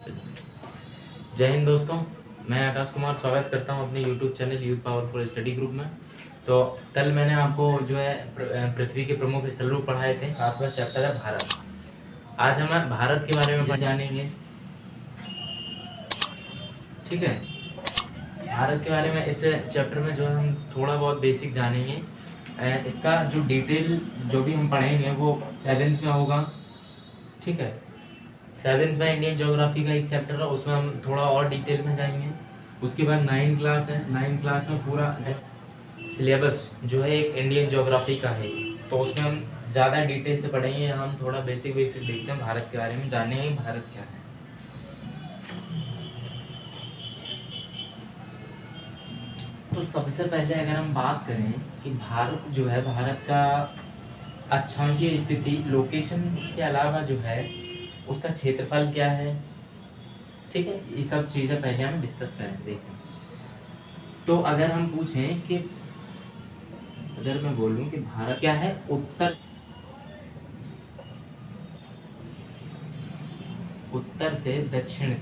जय हिंद दोस्तों, मैं आकाश कुमार स्वागत करता हूं अपने YouTube channel youth powerful study group में। तो कल मैंने आपको जो है पृथ्वी के प्रमुख स्थलों पढ़ाए थे। आपका चैप्टर है भारत। आज हम भारत के बारे में जानेंगे। ठीक है, भारत के बारे में इस चैप्टर में जो है हम थोड़ा बहुत बेसिक जानेंगे। इसका जो डिटेल जो भी हम पढ़ेंगे वो 7th में होगा। ठीक है, 7th में इंडियन ज्योग्राफी का एक चैप्टर है, उसमें हम थोड़ा और डिटेल में जाएंगे। उसके बाद 9th क्लास है। 9th क्लास में पूरा सिलेबस जो है एक इंडियन ज्योग्राफी का है, तो उसमें हम ज़्यादा डिटेल से पढ़ेंगे। हम थोड़ा बेसिक देखते हैं भारत के बारे में, जानेंगे भारत क्या है। तो सबसे पहले अगर हम बात करें कि भारत जो है, भारत का अक्षांशीय स्थिति, लोकेशन के अलावा जो है उसका क्षेत्रफल क्या है। ठीक है, ये सब चीज़ें पहले हम डिस्कस करें। देखें, तो अगर हम पूछें कि अगर मैं बोलूं कि भारत क्या है, उत्तर से दक्षिण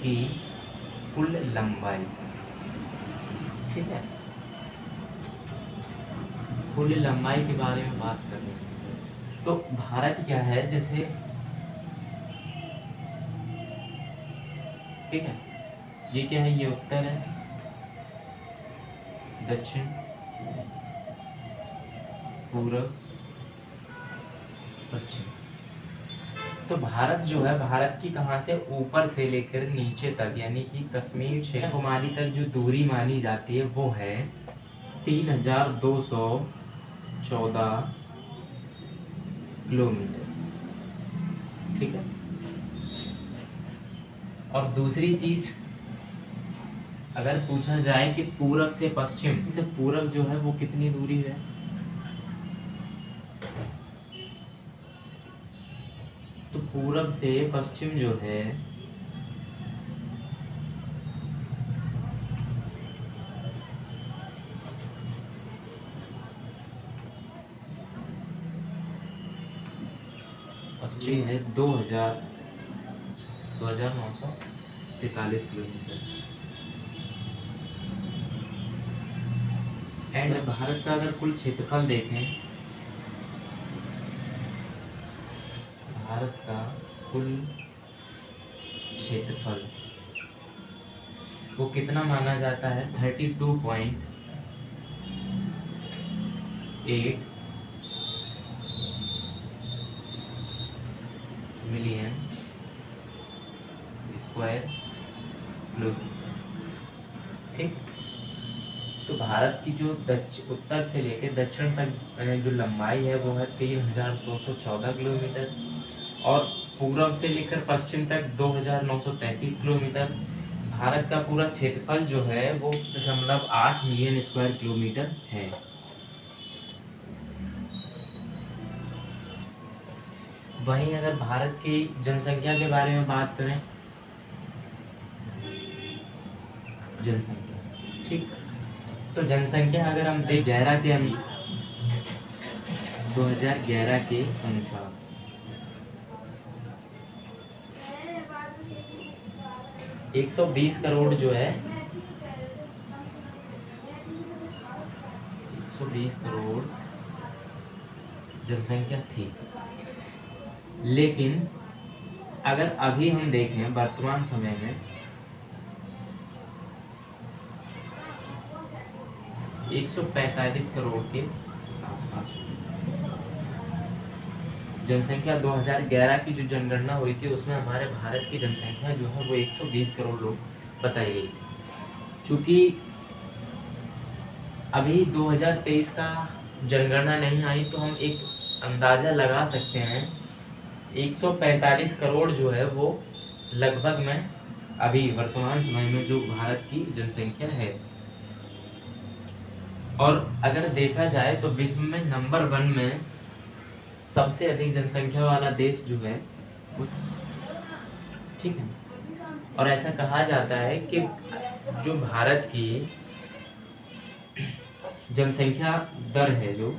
की कुल लंबाई। ठीक है, कुल लंबाई के बारे में बात करें तो भारत क्या है, जैसे ठीक है, ये क्या है, ये उत्तर है, दक्षिण, पूर्व, पश्चिम। तो भारत जो है, भारत की कहाँ से ऊपर से लेकर नीचे तक, यानी कि कश्मीर से कन्याकुमारी तक जो दूरी मानी जाती है वो है 3214 किलोमीटर। ठीक है, और दूसरी चीज अगर पूछा जाए कि पूरब से पश्चिम से पूरब जो है वो कितनी दूरी है, तो पूरब से पश्चिम जो है पश्चिम है 2943 किलोमीटर। एंड भारत का अगर कुल क्षेत्रफल देखें, भारत का कुल क्षेत्रफल वो कितना माना जाता है, 32.8 मिलियन स्क्वायर किलोमीटर। ठीक, तो भारत की जो उत्तर से लेकर दक्षिण तक जो लंबाई है वो है 3214 किलोमीटर, और पूर्व से लेकर पश्चिम तक 2933 किलोमीटर। भारत का पूरा क्षेत्रफल जो है वो 0.8 मिलियन स्क्वायर किलोमीटर है। वहीं अगर भारत की जनसंख्या के बारे में बात करें, जनसंख्या, ठीक, तो जनसंख्या अगर हम देख 2011 के अनुसार 120 करोड़ जो है, 120 करोड़ जनसंख्या थी। लेकिन अगर अभी हम देखें वर्तमान समय में 145 करोड़ के आसपास जनसंख्या। 2011 की जो जनगणना हुई थी उसमें हमारे भारत की जनसंख्या जो है वो 120 करोड़ लोग बताई गई थी। चूँकि अभी 2023 का जनगणना नहीं आई, तो हम एक अंदाज़ा लगा सकते हैं 145 करोड़ जो है वो लगभग में अभी वर्तमान समय में जो भारत की जनसंख्या है। और अगर देखा जाए तो विश्व में नंबर 1 में सबसे अधिक जनसंख्या वाला देश जो है वो, ठीक है, और ऐसा कहा जाता है कि जो भारत की जनसंख्या दर है जो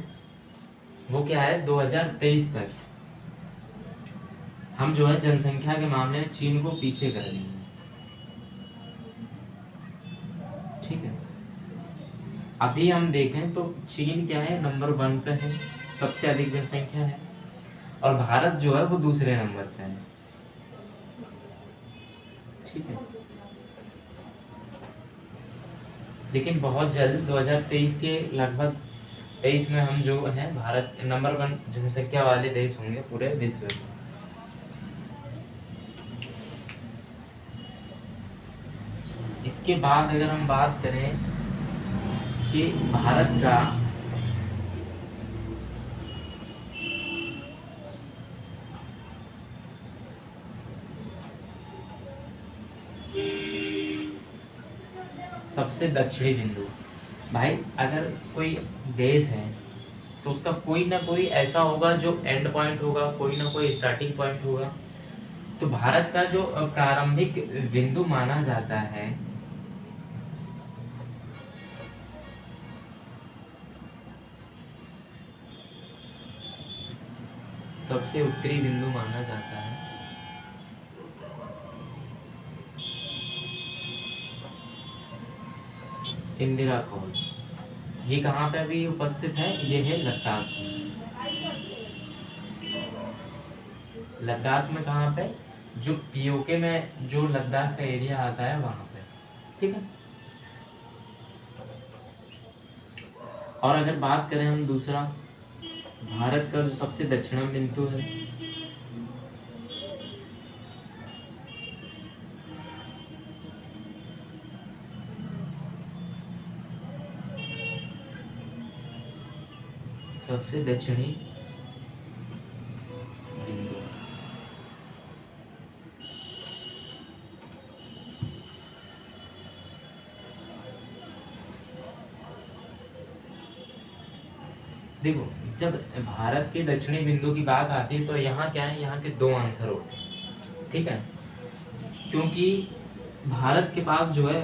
वो क्या है 2023 तक हम जो है जनसंख्या के मामले में चीन को पीछे कर देंगे। ठीक है, अभी हम देखें तो चीन क्या है, नंबर 1 पे है, सबसे अधिक जनसंख्या है, और भारत जो है वो दूसरे नंबर पे है। ठीक है, लेकिन बहुत जल्द 2023 के लगभग 23 में हम जो है भारत नंबर 1 जनसंख्या वाले देश होंगे पूरे विश्व में। इसके बाद अगर हम बात करें कि भारत का सबसे दक्षिणी बिंदु, भाई अगर कोई देश है तो उसका कोई ना कोई ऐसा होगा जो एंड पॉइंट होगा, कोई ना कोई स्टार्टिंग पॉइंट होगा। तो भारत का जो प्रारंभिक बिंदु माना जाता है सबसे उत्तरी बिंदु माना जाता है इंदिरा कॉल। ये कहाँ पे अभी उपस्थित है, ये है लद्दाख। लद्दाख में कहाँ पे, जो पीओके में जो लद्दाख का एरिया आता है वहाँ पे। ठीक है, और अगर बात करें हम दूसरा, भारत का जो सबसे दक्षिणम बिंदु है सबसे दक्षिणी बिंदु, देखो जब भारत के दक्षिणी बिंदु की बात आती है तो यहाँ क्या है, यहाँ के 2 आंसर होते हैं। ठीक है, क्योंकि भारत के पास जो है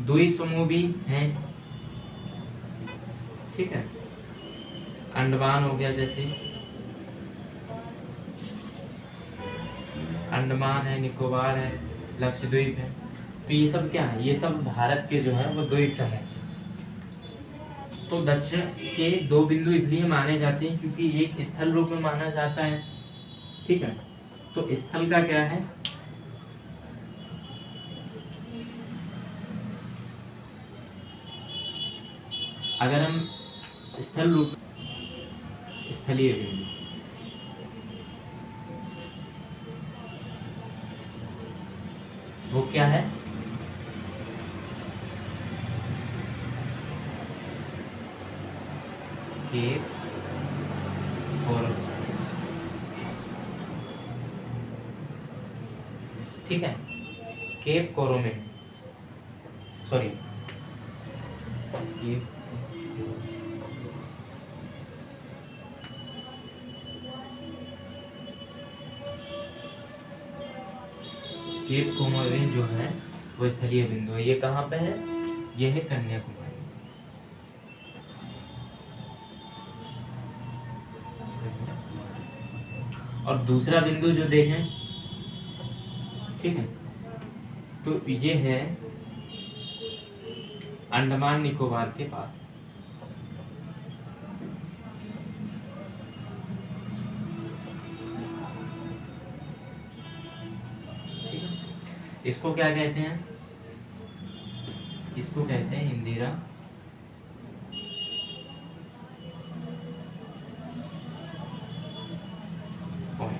द्वीप समूह भी हैं। ठीक है, अंडमान हो गया, जैसे अंडमान है, निकोबार है, लक्षद्वीप है, तो ये सब क्या है, ये सब भारत के जो है वो द्वीप समूह हैं। तो दक्षिण के 2 बिंदु इसलिए माने जाते हैं क्योंकि एक स्थल रूप में माना जाता है। ठीक है, तो स्थल का क्या है, अगर हम स्थल रूप, स्थलीय बिंदु, वो क्या है, केप कोरोमेन। ठीक है, केप कोरोमेन, सॉरी केप केप कोरोमेन जो है वो स्थलीय बिंदु है। ये कहाँ पे है, ये है कन्याकुमारी। और दूसरा बिंदु जो देखें, ठीक है, तो ये है अंडमान निकोबार के पास। ठीक है, इसको क्या कहते हैं, इसको कहते हैं इंदिरा पॉइंट।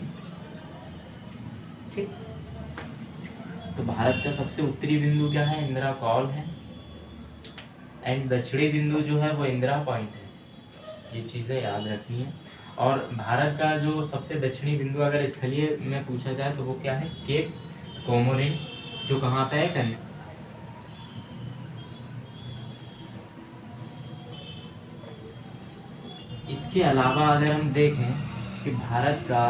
ठीक, तो भारत का सबसे उत्तरी बिंदु क्या है, इंदिरा कॉल है, एंड दक्षिणी बिंदु जो है वो इंदिरा पॉइंट है। ये चीज़ें याद रखनी है। और भारत का जो सबसे दक्षिणी बिंदु अगर स्थलीय में पूछा जाए तो वो क्या है, केप कोमोरिन, जो कहाँ पे है, कन्या। इसके अलावा अगर हम देखें कि भारत का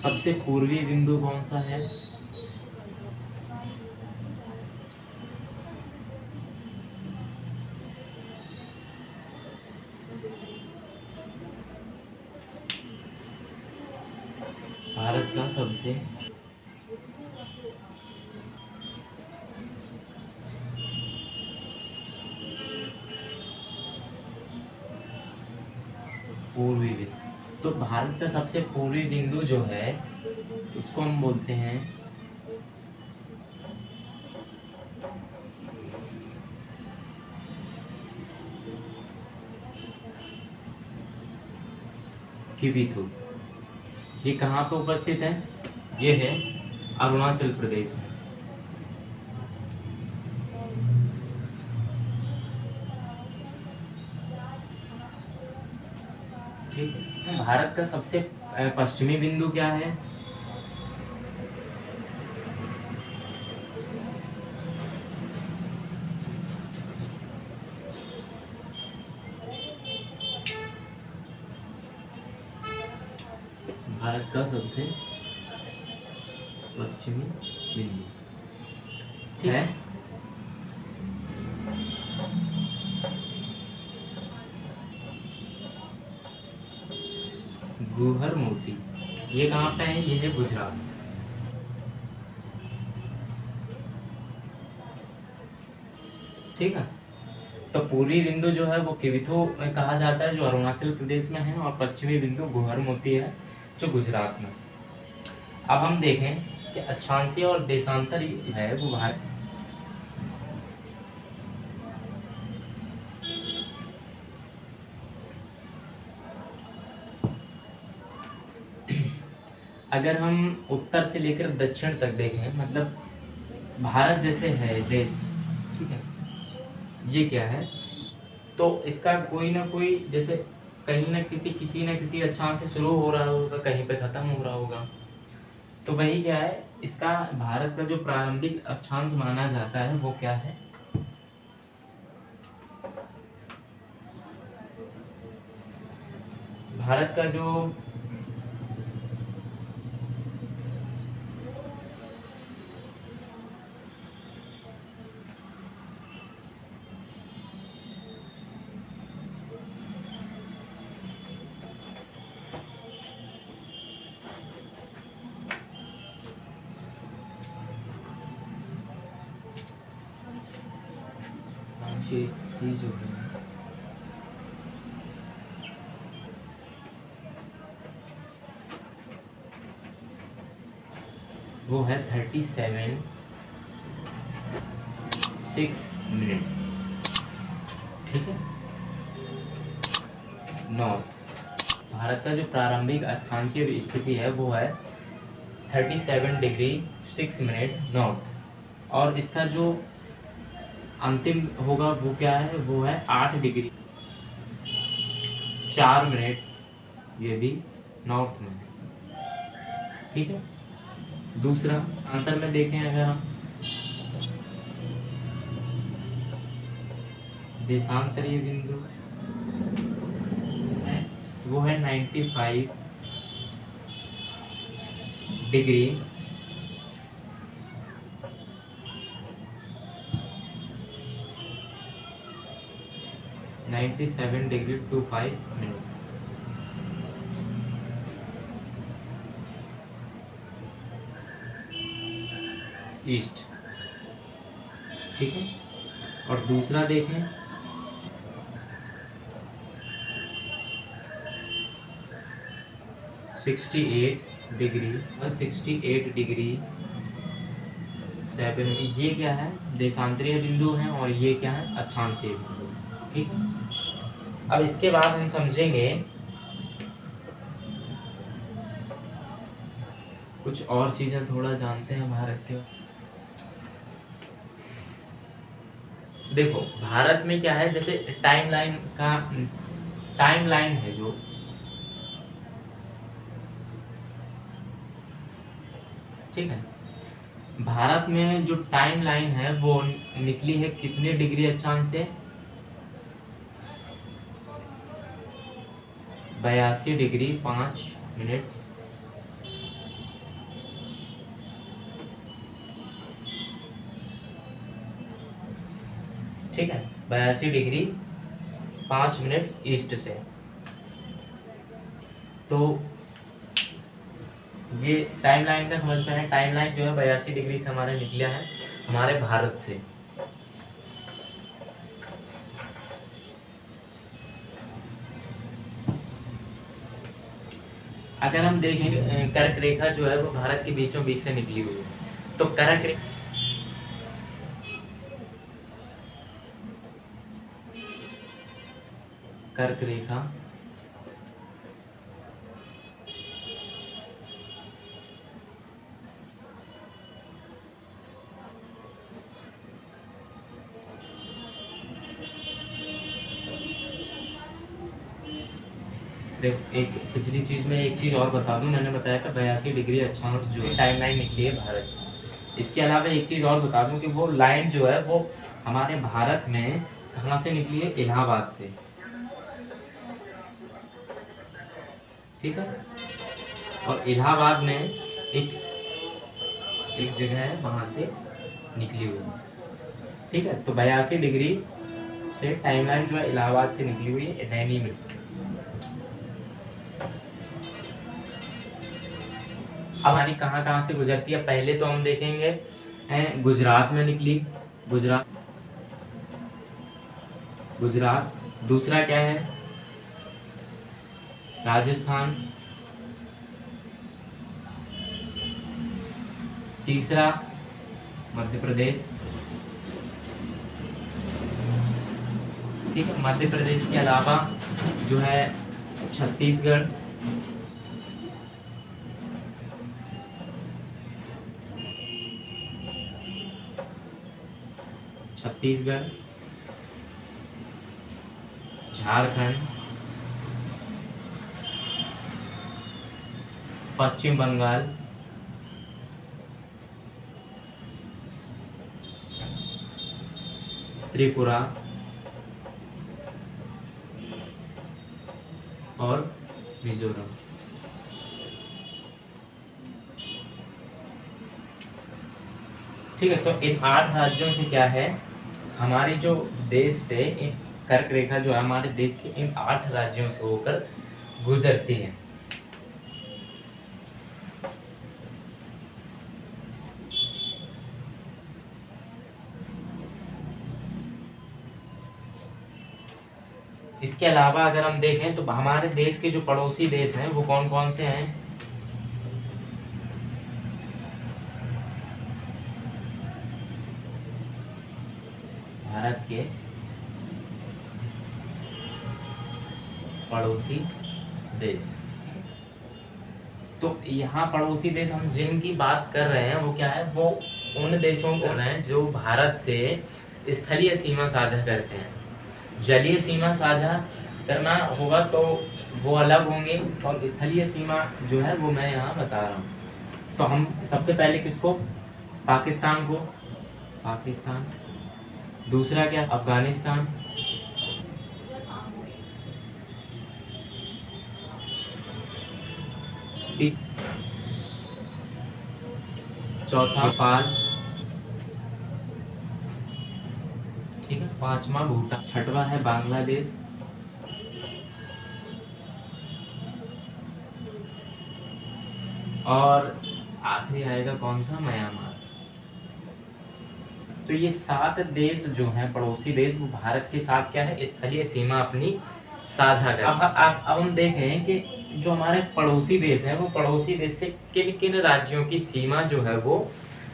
सबसे पूर्वी बिंदु कौन सा है, का सबसे पूर्वी बिंदु, तो भारत का सबसे पूर्वी बिंदु जो है उसको हम बोलते हैं किविथु। ये कहाँ पे उपस्थित है? ये है अरुणाचल प्रदेश में। ठीक है। भारत का सबसे पश्चिमी बिंदु क्या है? भारत का सबसे पश्चिमी बिंदु है गुहर मोती। ये कहाँ पे है? ये है गुजरात। ठीक है। तो पूर्वी बिंदु जो है वो किविथु कहा जाता है, जो अरुणाचल प्रदेश में है, और पश्चिमी बिंदु गुहर मोती है, जो गुजरात में। अब हम देखें कि अक्षांशीय और देशांतर है वो भारत। अगर हम उत्तर से लेकर दक्षिण तक देखें, मतलब भारत जैसे है देश, ठीक है, ये क्या है, तो इसका कोई ना कोई, जैसे कहीं ना किसी अक्षांश से शुरू हो रहा होगा, कहीं पे खत्म हो रहा होगा। तो वही क्या है, इसका भारत का जो प्रारंभिक अक्षांश माना जाता है वो क्या है? भारत का जो स्थिति जो है वो है 37.6 मिनट। ठीक है। नॉर्थ, भारत का जो प्रारंभिक अक्षांशीय स्थिति है वो है 37 डिग्री 6 मिनट नॉर्थ, और इसका जो अंतिम होगा वो क्या है, वो है 8 डिग्री 4 मिनट, ये भी नॉर्थ में। ठीक है। दूसरा अंतर में देखें अगर हम, देशांतरीय बिंदु है वो है 95 डिग्री 97 डिग्री 25 मिनट। ईस्ट। ठीक है। और दूसरा देखें, सिक्सटी एट डिग्री 7 मिनट। ये क्या है, देशांतरीय बिंदु है, और ये क्या है, अक्षांशीय बिंदु। ठीक है। अब इसके बाद हम समझेंगे कुछ और चीजें, थोड़ा जानते हैं भारत के। देखो भारत में क्या है, जैसे टाइमलाइन है जो, ठीक है, भारत में जो टाइमलाइन है वो निकली है कितने डिग्री अक्षांश से? 82 डिग्री 5 मिनट। ठीक है, 82 डिग्री 5 मिनट ईस्ट से। तो ये टाइमलाइन का समझते हैं। टाइमलाइन जो है 82 डिग्री से हमारे निकला है हमारे भारत से। अगर हम देखें कर्क रेखा जो है वो भारत के बीचों बीच से निकली हुई है। तो कर्क रेखा देखो, एक पिछली चीज में एक चीज और बता दूं, मैंने बताया था 82 डिग्री अक्षांश जो है टाइमलाइन निकली है भारत की। इसके अलावा एक चीज और बता दूं कि वो लाइन जो है वो हमारे भारत में कहाँ से निकली है? इलाहाबाद से। ठीक है, और इलाहाबाद में एक जगह है वहां से निकली हुई है। ठीक है, तो 82 डिग्री से टाइमलाइन जो है इलाहाबाद से निकली हुई है नैनी में। अब हमारी कहाँ कहाँ से गुजरती है? पहले तो हम देखेंगे गुजरात में निकली, गुजरात। दूसरा क्या है? राजस्थान। तीसरा मध्य प्रदेश। ठीक है, मध्य प्रदेश के अलावा जो है छत्तीसगढ़। झारखंड, पश्चिम बंगाल, त्रिपुरा और मिजोरम। ठीक है, तो इन 8 राज्यों से क्या है, हमारे जो देश से कर्क रेखा जो है हमारे देश के इन 8 राज्यों से होकर गुजरती है। इसके अलावा अगर हम देखें तो हमारे देश के जो पड़ोसी देश हैं वो कौन कौन से हैं? भारत के पड़ोसी देश। तो यहाँ पड़ोसी देश हम जिनकी बात कर रहे हैं वो क्या है? वो उन देशों को हैं जो भारत से स्थलीय सीमा साझा करते हैं। जलीय सीमा साझा करना होगा तो वो अलग होंगे, और स्थलीय सीमा जो है वो मैं यहाँ बता रहा हूँ। तो हम सबसे पहले किसको? पाकिस्तान को। पाकिस्तान। दूसरा क्या? अफगानिस्तान। चौथा नेपाल। ठीक है, पांचवा भूटान। छठवां है बांग्लादेश। और आखिरी आएगा कौन सा? म्यांमार। तो ये 7 देश जो हैं पड़ोसी देश, वो भारत के साथ क्या है? स्थलीय सीमा अपनी साझा कर। अब हम देखें कि जो हमारे पड़ोसी देश हैं वो पड़ोसी देश से किन किन राज्यों की सीमा जो है वो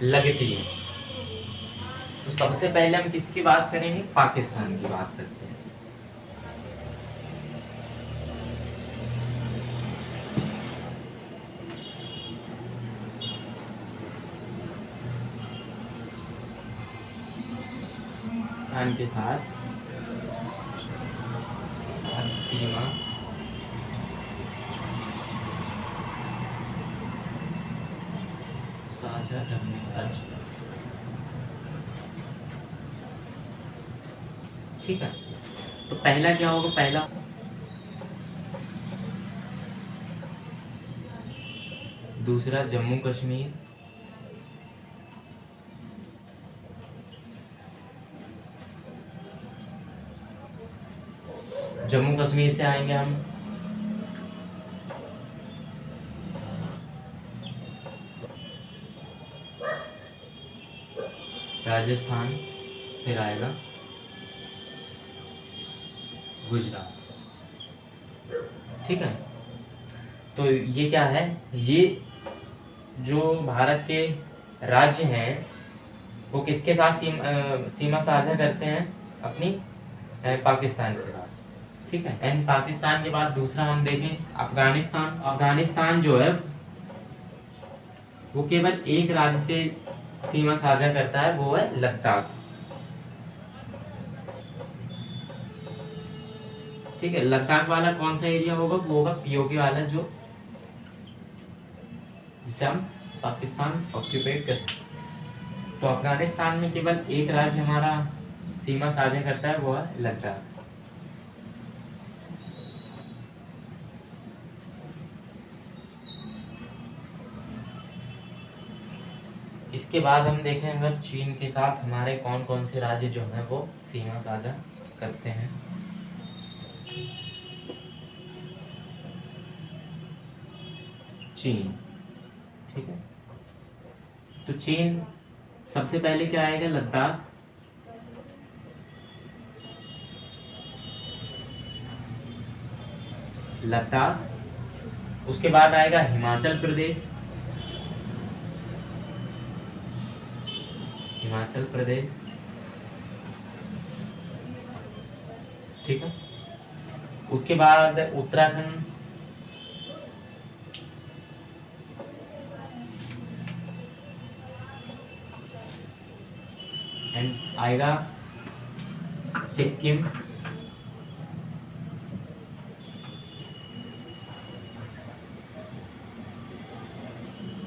लगती है। तो सबसे पहले हम किसकी बात करेंगे? पाकिस्तान की बात करते हैं। पाकिस्तान के साथ सीमा साझा करने का। ठीक है, तो पहला क्या होगा? पहला दूसरा जम्मू कश्मीर। जम्मू कश्मीर से आएंगे हम राजस्थान, फिर आएगा गुजरात। ठीक है, तो ये क्या है, ये जो भारत के राज्य हैं वो किसके साथ सीमा साझा करते हैं, अपनी पाकिस्तान के साथ। ठीक है, एंड पाकिस्तान के बाद दूसरा हम देखें अफगानिस्तान। अफगानिस्तान जो है वो केवल एक राज्य से सीमा साझा करता है, वो है लद्दाख। ठीक है, लद्दाख वाला कौन सा एरिया होगा, वो होगा पीओके वाला, जो जिसे हम पाकिस्तान ऑक्यूपेट कर सकते। तो अफगानिस्तान में केवल एक राज्य हमारा सीमा साझा करता है, वो है लद्दाख। इसके बाद हम देखें अगर चीन के साथ हमारे कौन कौन से राज्य जो हैं वो सीमा साझा करते हैं। चीन, ठीक है, तो चीन सबसे पहले क्या आएगा, लद्दाख, लद्दाख, उसके बाद आएगा हिमाचल प्रदेश, हिमाचल प्रदेश, ठीक है, उसके बाद उत्तराखंड, एंड आएगा सिक्किम,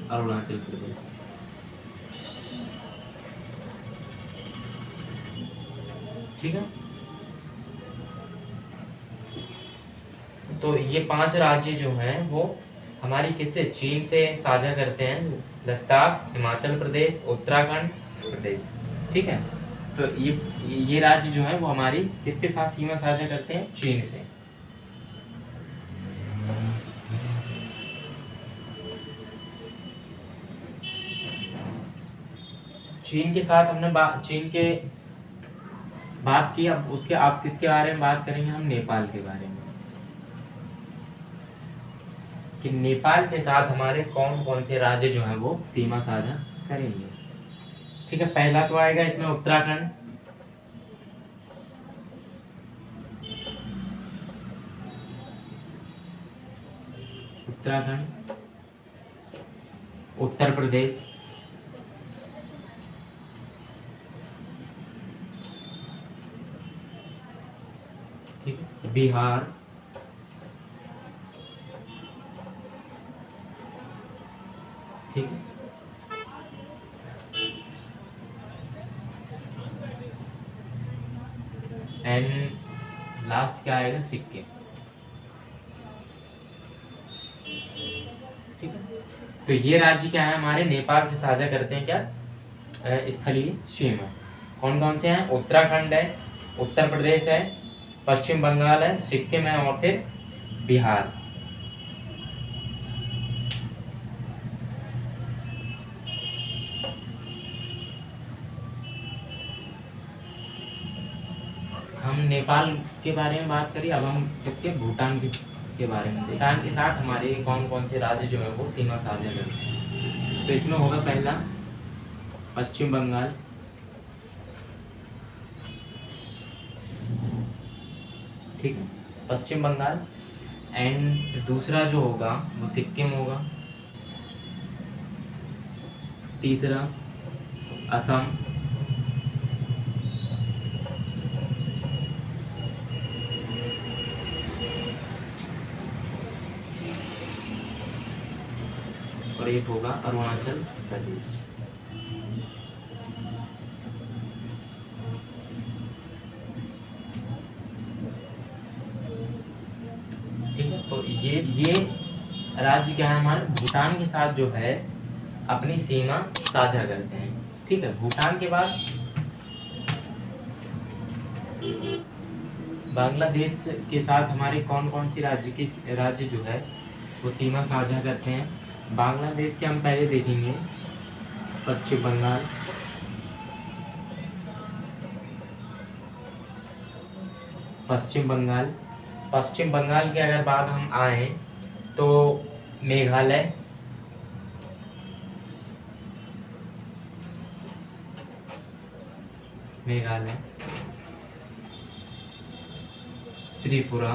अरुणाचल प्रदेश। ठीक है, तो ये 5 राज्य जो हैं वो हमारी किससे, चीन से साझा करते हैं, लद्दाख, हिमाचल प्रदेश, उत्तराखंड प्रदेश। ठीक है, तो ये राज्य जो है वो हमारी किसके साथ सीमा साझा करते हैं, चीन से। चीन के साथ हमने चीन के बात की, अब उसके आप किसके बारे में बात करेंगे, हम नेपाल के बारे में, कि नेपाल के साथ हमारे कौन कौन से राज्य जो हैं वो सीमा साझा करेंगे। ठीक है, पहला तो आएगा इसमें उत्तराखंड, उत्तराखंड, उत्तर प्रदेश, ठीक है, बिहार, ठीक है, एंड लास्ट क्या आएगा, सिक्किम। ठीक है, तो ये राज्य क्या है, हमारे नेपाल से साझा करते हैं क्या, स्थलीय सीमा। कौन कौन से हैं, उत्तराखंड है, उत्तर प्रदेश है, पश्चिम बंगाल है, सिक्किम है, और फिर बिहार। हम नेपाल के बारे में बात करिए, अब हम इसके भूटान के बारे में। भूटान के साथ हमारे कौन कौन से राज्य जो है वो सीमा साझा करते हैं, तो इसमें होगा पहला पश्चिम बंगाल, ठीक है, पश्चिम बंगाल, एंड दूसरा जो होगा वो सिक्किम होगा, तीसरा असम, और एक होगा अरुणाचल प्रदेश। ठीक है, तो ये राज्य क्या है, हमारे भूटान के साथ जो है अपनी सीमा साझा करते हैं। ठीक है, भूटान के बाद बांग्लादेश के साथ हमारे कौन कौन सी राज्य जो है वो सीमा साझा करते हैं। बांग्लादेश के हम पहले देखेंगे पश्चिम बंगाल, पश्चिम बंगाल। पश्चिम बंगाल के अगर बात हम आए तो मेघालय, त्रिपुरा,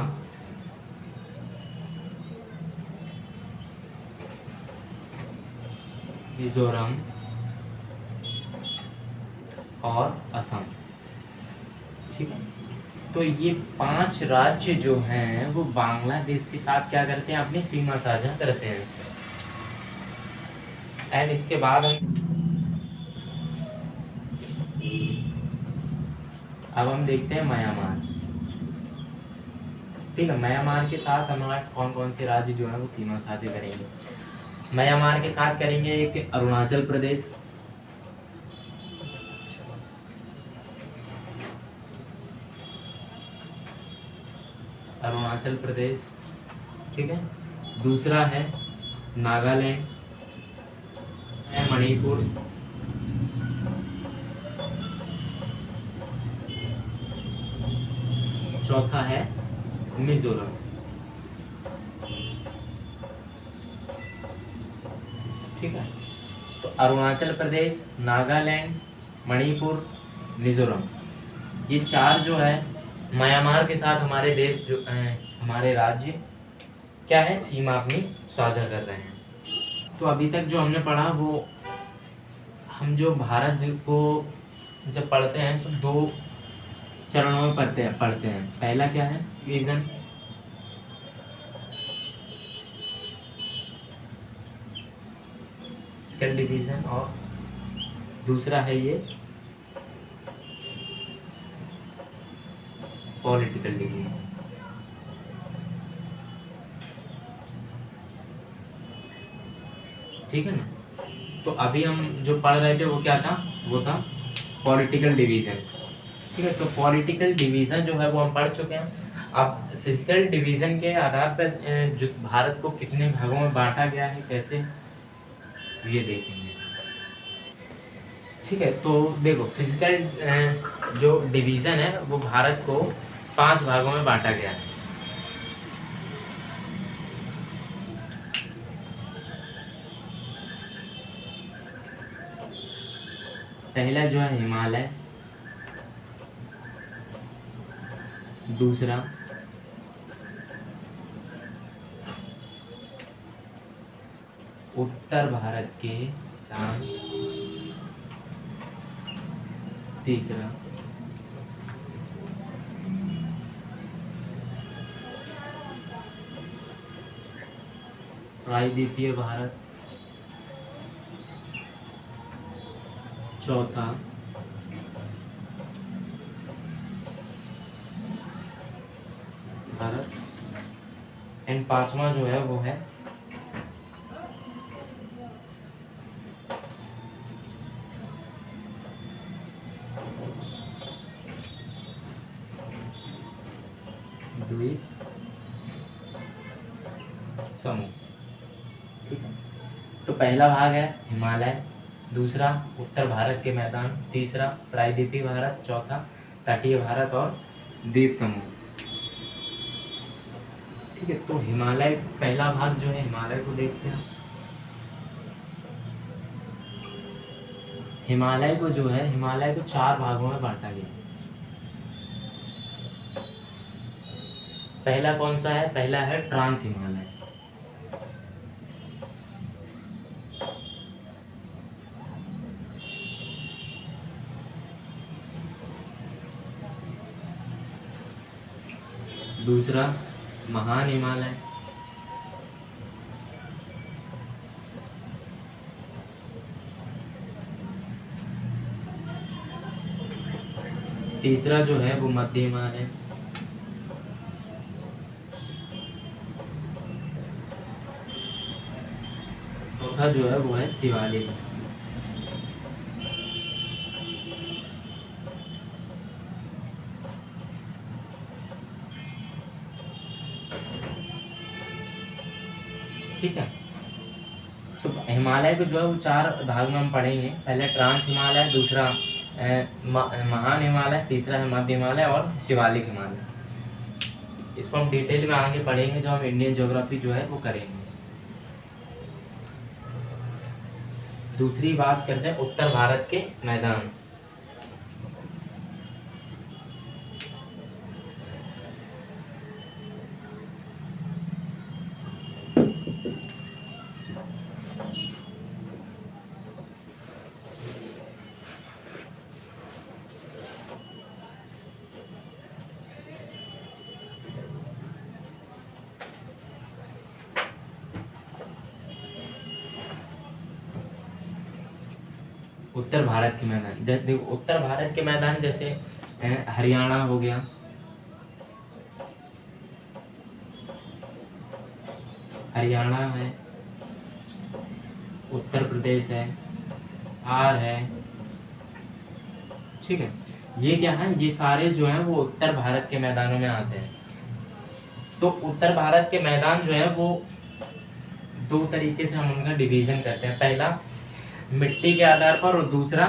मिजोरम और असम। ठीक है, तो ये 5 राज्य जो हैं वो बांग्लादेश के साथ क्या करते हैं, अपनी सीमा साझा करते हैं। एंड इसके बाद हम देखते हैं म्यांमार। ठीक है, म्यांमार के साथ हमारा कौन कौन से राज्य जो है वो सीमा साझा करेंगे। म्यांमार के साथ करेंगे एक अरुणाचल प्रदेश, ठीक है। दूसरा है नागालैंड, है मणिपुर, चौथा है मिजोरम। ठीक है, तो अरुणाचल प्रदेश, नागालैंड, मणिपुर, मिजोरम, ये 4 जो है म्यांमार के साथ हमारे देश जो हमारे राज्य क्या है, सीमा अपनी साझा कर रहे हैं। तो अभी तक जो हमने पढ़ा वो हम जो भारत को जब पढ़ते हैं तो 2 चरणों में पढ़ते हैं। पहला क्या है, डिवीजन, डिवीजन, और दूसरा है ये पॉलिटिकल डिवीजन। ठीक है ना, तो अभी हम जो पढ़ रहे थे वो क्या था, वो था पॉलिटिकल डिवीजन। ठीक है, तो पॉलिटिकल डिवीजन जो है वो हम पढ़ चुके हैं। अब फिजिकल डिवीजन के आधार पर जो भारत को कितने भागों में बांटा गया है, कैसे, ये देखेंगे। ठीक है, तो देखो फिजिकल जो डिवीजन है वो भारत को 5 भागों में बांटा गया है। पहला जो है हिमालय, दूसरा उत्तर भारत के रान, तीसरा प्रायद्वीपीय भारत, चौथा भारत, एंड 5वां जो है वो है द्वीप समूह। ठीक है, तो पहला भाग है हिमालय, दूसरा उत्तर भारत के मैदान, तीसरा प्रायद्वीपीय भारत, चौथा तटीय भारत और द्वीप समूह। ठीक है, तो हिमालय पहला भाग जो है, हिमालय को देखते हैं। हिमालय को जो है, हिमालय को 4 भागों में बांटा गया। पहला कौन सा है, पहला है ट्रांस हिमालय, दूसरा महान हिमालय, तीसरा जो है वो मध्य हिमालय, चौथा जो है वो है शिवालिक। ठीक है, तो हिमालय को जो है वो 4 भाग में हम पढ़ेंगे। पहले ट्रांस हिमालय, दूसरा महान हिमालय, तीसरा है मध्य हिमालय और शिवालिक हिमालय। इसको हम डिटेल में आगे पढ़ेंगे जब हम इंडियन ज्योग्राफी जो है वो करेंगे। दूसरी बात करते हैं उत्तर भारत के मैदान। उत्तर भारत के मैदान, देखो उत्तर भारत के मैदान जैसे हरियाणा हो गया, हरियाणा है, उत्तर प्रदेश है, बिहार है, ठीक है। ये क्या है, ये सारे जो हैं वो उत्तर भारत के मैदानों में आते हैं। तो उत्तर भारत के मैदान जो है वो दो तरीके से हम उनका डिवीजन करते हैं, पहला मिट्टी के आधार पर और दूसरा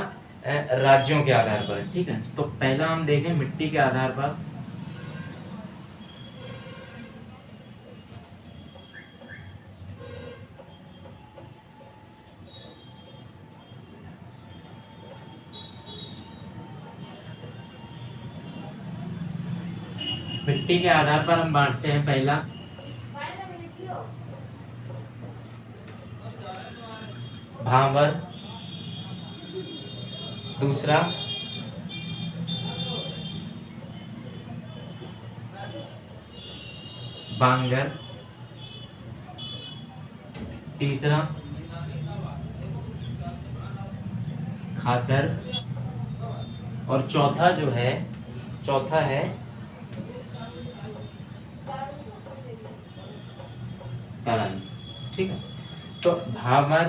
राज्यों के आधार पर, ठीक है। तो पहला हम देखें मिट्टी के आधार पर। मिट्टी के आधार पर हम बांटते हैं, पहला भावर, दूसरा बांगर, तीसरा खादर और चौथा जो है, चौथा है तराई, ठीक है। तो भावर,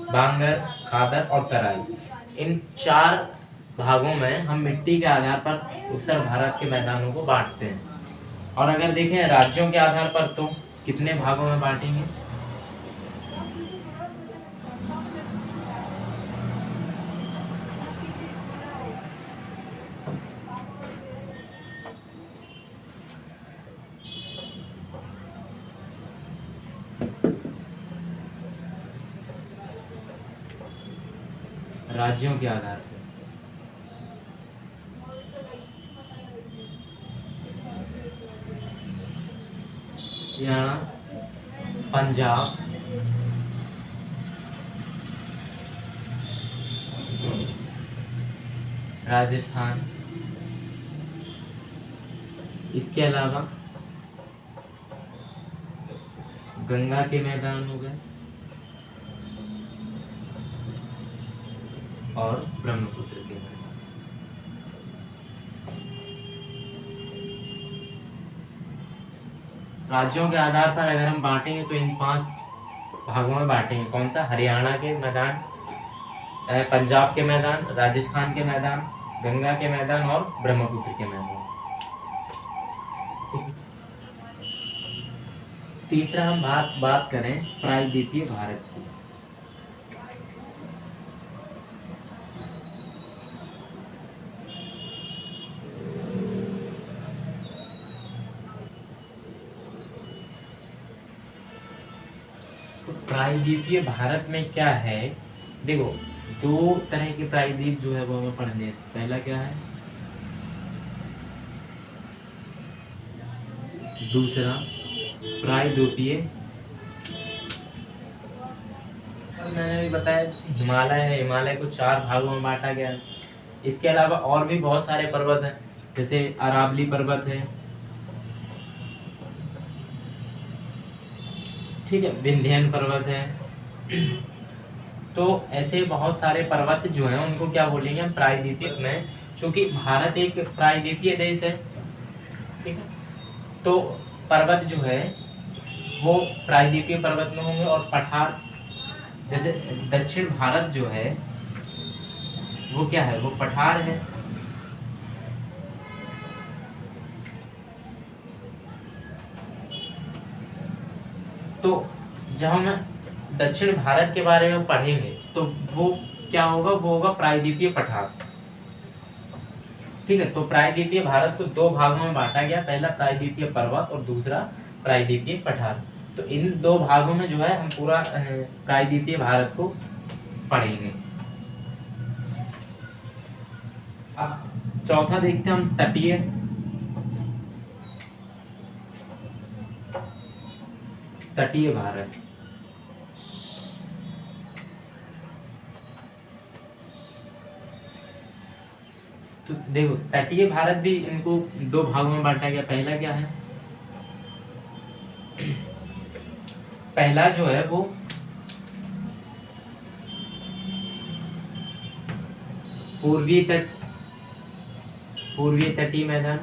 बांगर, खादर और तराई, इन चार भागों में हम मिट्टी के आधार पर उत्तर भारत के मैदानों को बांटते हैं। और अगर देखें राज्यों के आधार पर तो कितने भागों में बांटेंगे, राज्यों के आधार पर हरियाणा, पंजाब, राजस्थान, इसके अलावा गंगा के मैदान हो गए और ब्रह्मपुत्र के मैदान। राज्यों के आधार पर अगर हम बांटेंगे तो इन 5 भागों में बांटेंगे। कौन सा, हरियाणा के मैदान, पंजाब के मैदान, राजस्थान के मैदान, गंगा के मैदान और ब्रह्मपुत्र के मैदान। तीसरा हम बात करें प्रायद्वीपीय भारत की। तो प्रायद्वीपीय भारत में क्या है, देखो 2 तरह के प्रायद्वीप जो है वो हमें पढ़ने हैं। पहला क्या है, दूसरा प्रायद्वीपीय, मैंने भी बताया जैसे हिमालय है, हिमालय को 4 भागों में बांटा गया है। इसके अलावा और भी बहुत सारे पर्वत हैं, जैसे अरावली पर्वत है, ठीक है, विंध्यन पर्वत है। तो ऐसे बहुत सारे पर्वत जो हैं उनको क्या बोलेंगे हम, प्रायद्वीपीय में। चूंकि भारत एक प्रायद्वीपीय देश है, ठीक है, तो पर्वत जो है वो प्रायद्वीपीय पर्वत में होंगे। और पठार, जैसे दक्षिण भारत जो है वो क्या है, वो पठार है। तो जब हम दक्षिण भारत के बारे में पढ़ेंगे तो वो क्या होगा, वो होगा प्रायद्वीपीय पठार। ठीक है, तो प्रायद्वीपीय भारत को दो भागों में बांटा गया, पहला प्रायद्वीपीय पर्वत और दूसरा प्रायद्वीपीय पठार। तो इन दो भागों में जो है हम पूरा प्रायद्वीपीय भारत को पढ़ेंगे। अब चौथा देखते हैं हम, तटीय भारत। तो देखो तटीय भारत भी इनको दो भागों में बांटा गया। पहला क्या है, पहला जो है वो पूर्वीय तटीय मैदान,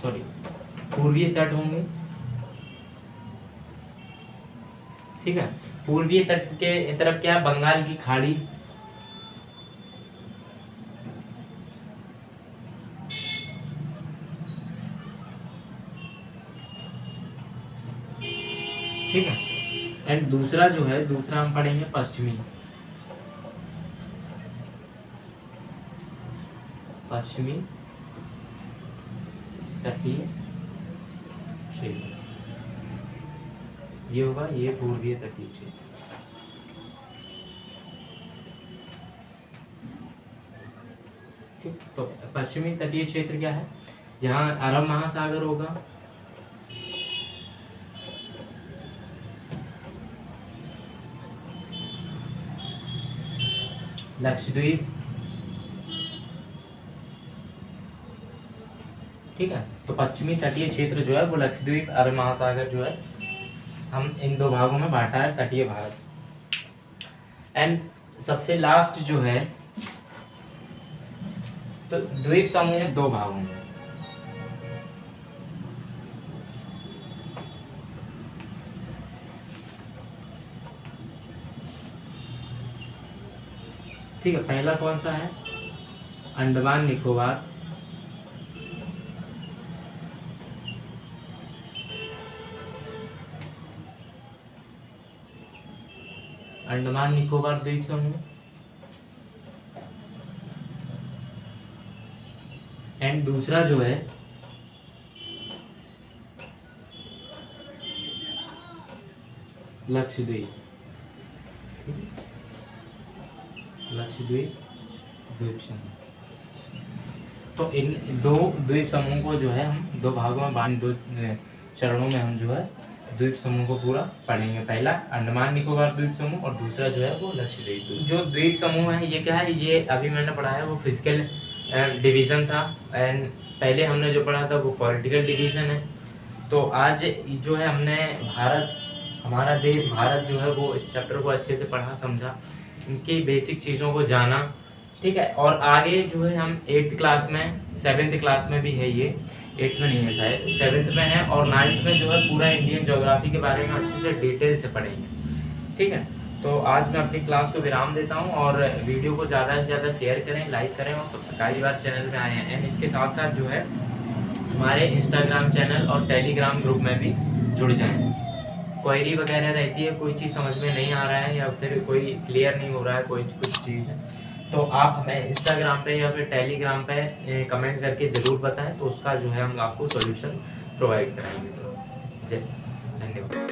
सॉरी पूर्वीय तट होंगे। ठीक है, पूर्वीय तट के तरफ क्या है, बंगाल की खाड़ी, ठीक है। एंड दूसरा जो है, दूसरा हम पढ़ेंगे पश्चिमी तटीय क्षेत्र, ये होगा, ये पूर्वीय तटीय क्षेत्र। ठीक, तो पश्चिमी तटीय क्षेत्र क्या है, यहाँ अरब महासागर होगा, लक्षद्वीप, ठीक है। तो पश्चिमी तटीय क्षेत्र जो है वो लक्षद्वीप, अरब महासागर जो है, हम इन दो भागों में बांटा है तटीय भारत। एंड सबसे लास्ट जो है, तो द्वीप समूह है दो भागों में। ठीक है, पहला कौन सा है, अंडमान निकोबार, अंडमान निकोबार द्वीप समूह। एंड दूसरा जो है लक्षद्वीप, द्वीप समूह। तो इन दो द्वीप समूह को जो है हम दो भागों में बांट, दो चरणों में हम जो है द्वीप समूह को पूरा पढ़ेंगे। पहला अंडमान निकोबार द्वीप समूह और दूसरा जो है वो लक्षद्वीप। जो द्वीप समूह है ये क्या है, ये अभी मैंने पढ़ा है वो फिजिकल डिवीज़न था, एंड पहले हमने जो पढ़ा था वो पॉलिटिकल डिवीज़न है। तो आज जो है हमने हमारा देश भारत जो है वो इस चैप्टर को अच्छे से पढ़ा समझा, इनकी बेसिक चीज़ों को जाना, ठीक है। और आगे जो है हम 8th क्लास में, 7th क्लास में भी है, ये 8th में नहीं है शायद, 7th में है, और 9th में जो है पूरा इंडियन ज्योग्राफी के बारे में अच्छे से डिटेल से पढ़ेंगे, ठीक है। तो आज मैं अपनी क्लास को विराम देता हूँ, और वीडियो को ज़्यादा से ज़्यादा शेयर करें, लाइक करें, और सब्सक्राइब बार चैनल में आए हैं। एंड इसके साथ साथ जो है हमारे इंस्टाग्राम चैनल और टेलीग्राम ग्रुप में भी जुड़ जाएँ। क्वेरी वगैरह रहती है, कोई चीज़ समझ में नहीं आ रहा है या फिर कोई क्लियर नहीं हो रहा है कोई कुछ चीज़, तो आप हमें इंस्टाग्राम पे या फिर टेलीग्राम पे कमेंट करके ज़रूर बताएं, तो उसका जो है हम आपको सॉल्यूशन प्रोवाइड कराएंगे। तो धन्यवाद।